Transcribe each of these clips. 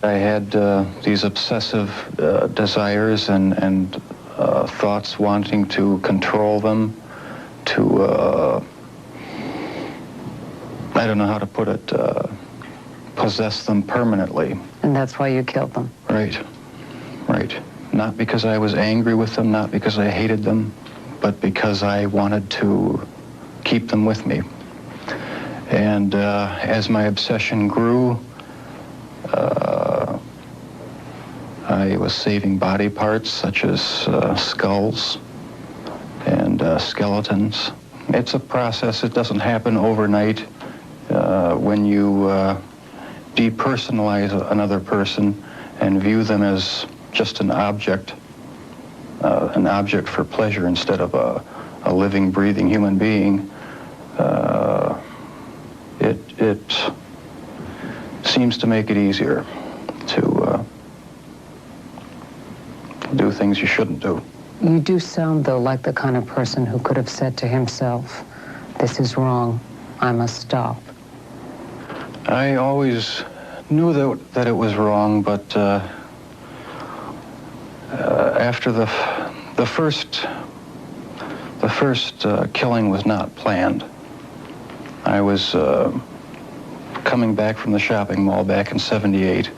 I had these obsessive desires and thoughts wanting to control them, to, I don't know how to put it, possess them permanently. And that's why you killed them? Right, right. Not because I was angry with them, not because I hated them, but because I wanted to keep them with me. And as my obsession grew, I was saving body parts such as skulls and skeletons. It's a process. It doesn't happen overnight. When you depersonalize another person and view them as just an object for pleasure instead of a living, breathing human being, it seems to make it easier to do things you shouldn't do. You do sound, though, like the kind of person who could have said to himself, "This is wrong, I must stop." I always knew that it was wrong, but after the first killing was not planned. I was coming back from the shopping mall back in '78.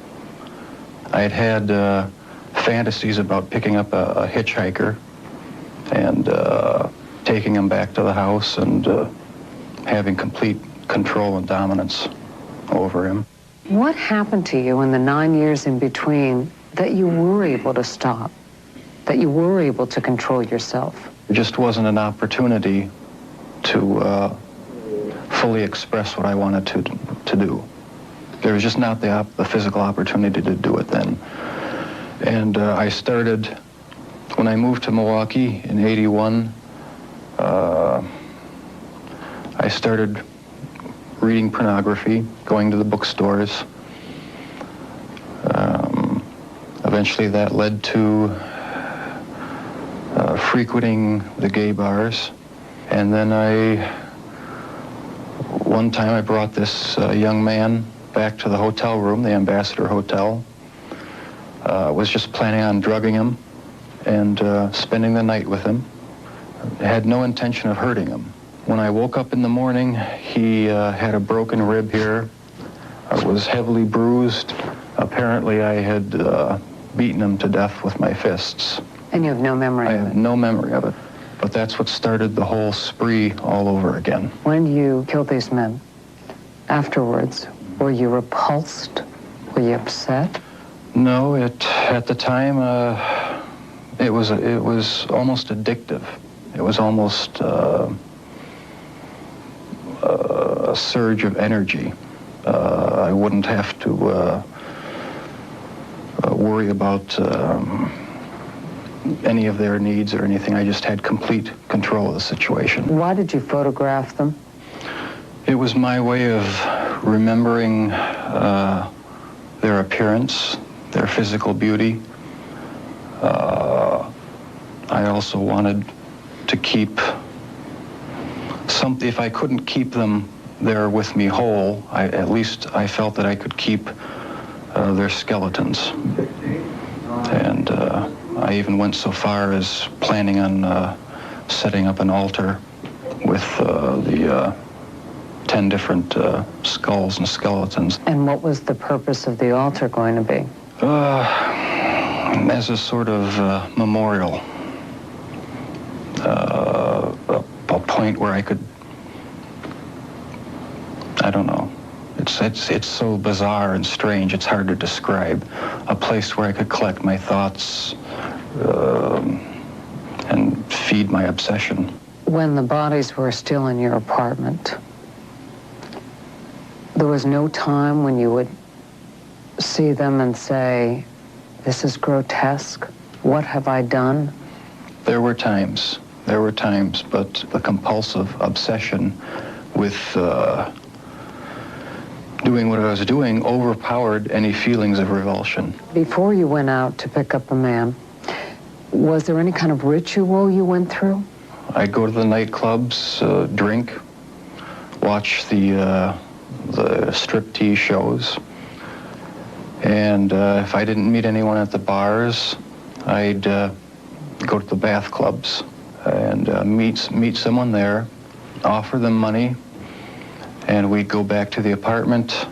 I had fantasies about picking up a hitchhiker and taking him back to the house and having complete control and dominance over him. What happened to you in the 9 years in between that you were able to stop, that you were able to control yourself? There just wasn't an opportunity to fully express what I wanted to do. There was just not the physical opportunity to do it then. And I started, when I moved to Milwaukee in '81, I started reading pornography, going to the bookstores. Eventually that led to frequenting the gay bars. And then one time I brought this young man back to the hotel room, the Ambassador Hotel. Was just planning on drugging him and spending the night with him. I had no intention of hurting him. When I woke up in the morning, he had a broken rib here. I was heavily bruised. Apparently I had beaten him to death with my fists. And you have no memory of it? I have no memory of it. But that's what started the whole spree all over again. When you killed these men, afterwards, were you repulsed? Were you upset? No, at the time, it was almost addictive. It was almost a surge of energy. I wouldn't have to worry about any of their needs or anything. I just had complete control of the situation. Why did you photograph them? It was my way of remembering their appearance, their physical beauty. I also wanted to keep something. If I couldn't keep them there with me whole, at least I felt that I could keep their skeletons. And I even went so far as planning on setting up an altar with the 10 different skulls and skeletons. And what was the purpose of the altar going to be? As a sort of memorial, a point where I could, I don't know, it's so bizarre and strange, it's hard to describe. A place where I could collect my thoughts and feed my obsession. When the bodies were still in your apartment, there was no time when you would see them and say, "This is grotesque. What have I done?" There were times, but the compulsive obsession with doing what I was doing overpowered any feelings of revulsion. Before you went out to pick up a man, was there any kind of ritual you went through? I'd go to the nightclubs, drink, watch the striptease shows, And if I didn't meet anyone at the bars, I'd go to the bath clubs and meet someone there, offer them money, and we'd go back to the apartment,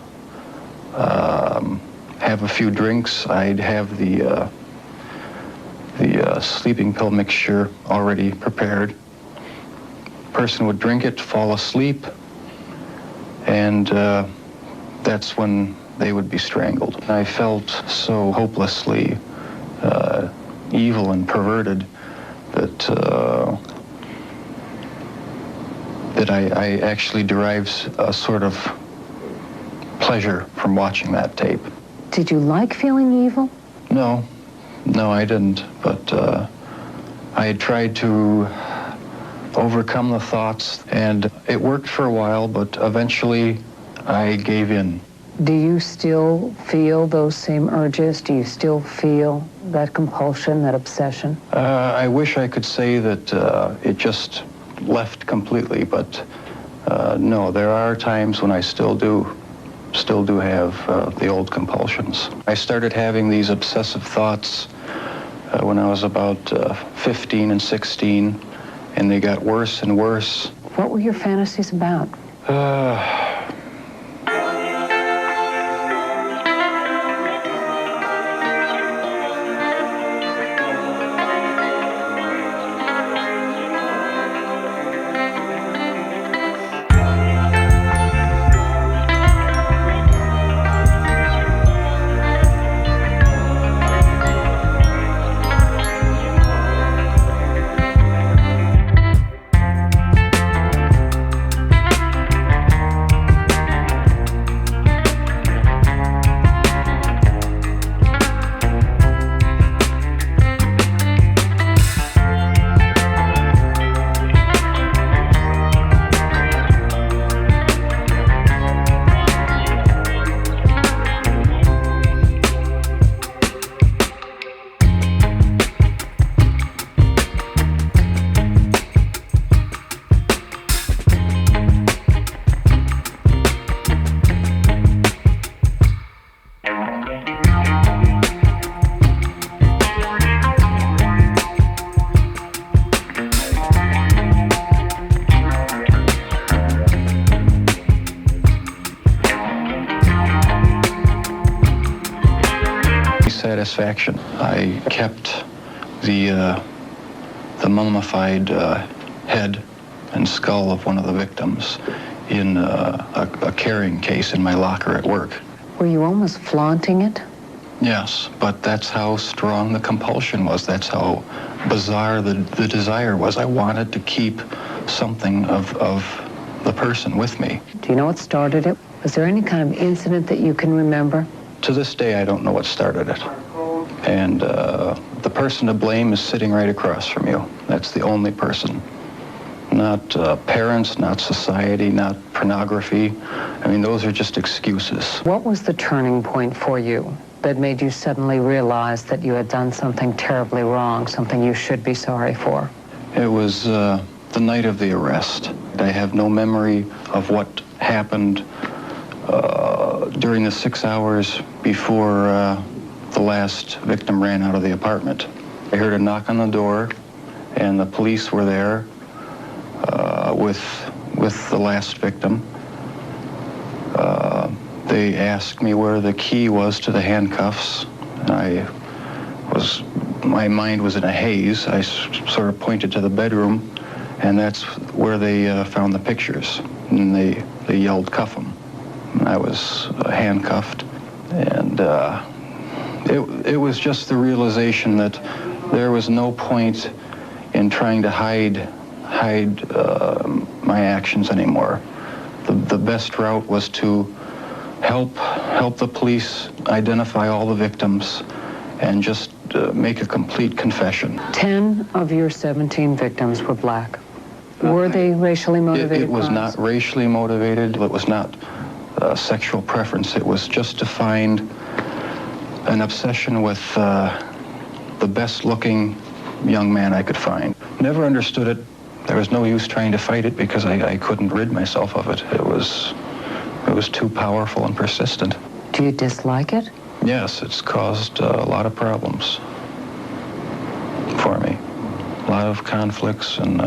have a few drinks. I'd have the sleeping pill mixture already prepared. Person would drink it, fall asleep, and that's when they would be strangled. I felt so hopelessly evil and perverted that I actually derived a sort of pleasure from watching that tape. Did you like feeling evil? No, I didn't, but I had tried to overcome the thoughts, and it worked for a while, but eventually I gave in. Do you still feel those same urges? Do you still feel that compulsion, that obsession? I wish I could say that it just left completely, but no, there are times when I still do have the old compulsions. I started having these obsessive thoughts when I was about 15 and 16, and they got worse and worse. What were your fantasies about? Satisfaction. I kept the mummified head and skull of one of the victims in a carrying case in my locker at work. Were you almost flaunting it? Yes, but that's how strong the compulsion was. That's how bizarre the desire was. I wanted to keep something of the person with me. Do you know what started it? Was there any kind of incident that you can remember? To this day, I don't know what started it. And the person to blame is sitting right across from you. That's the only person. Not parents, not society, not pornography. I mean, those are just excuses. What was the turning point for you that made you suddenly realize that you had done something terribly wrong, something you should be sorry for? It was the night of the arrest. I have no memory of what happened during the 6 hours before the last victim ran out of the apartment. I heard a knock on the door, and the police were there with the last victim. They asked me where the key was to the handcuffs. My mind was in a haze. I sort of pointed to the bedroom, and that's where they found the pictures. And they yelled, "Cuff him." And I was handcuffed, and it was just the realization that there was no point in trying to hide my actions anymore. The best route was to help the police identify all the victims and just make a complete confession. 10 of your 17 victims were black. Were they racially motivated? It was crimes? not racially motivated. It was not sexual preference. It was just to find an obsession with the best-looking young man I could find. Never understood it. There was no use trying to fight it because I couldn't rid myself of it. It was too powerful and persistent. Do you dislike it? Yes, it's caused a lot of problems for me. A lot of conflicts and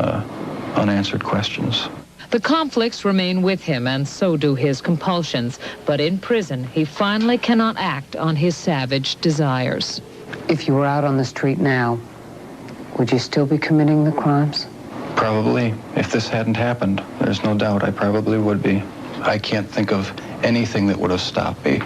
unanswered questions. The conflicts remain with him, and so do his compulsions. But in prison, he finally cannot act on his savage desires. If you were out on the street now, would you still be committing the crimes? Probably. If this hadn't happened, there's no doubt I probably would be. I can't think of anything that would have stopped me.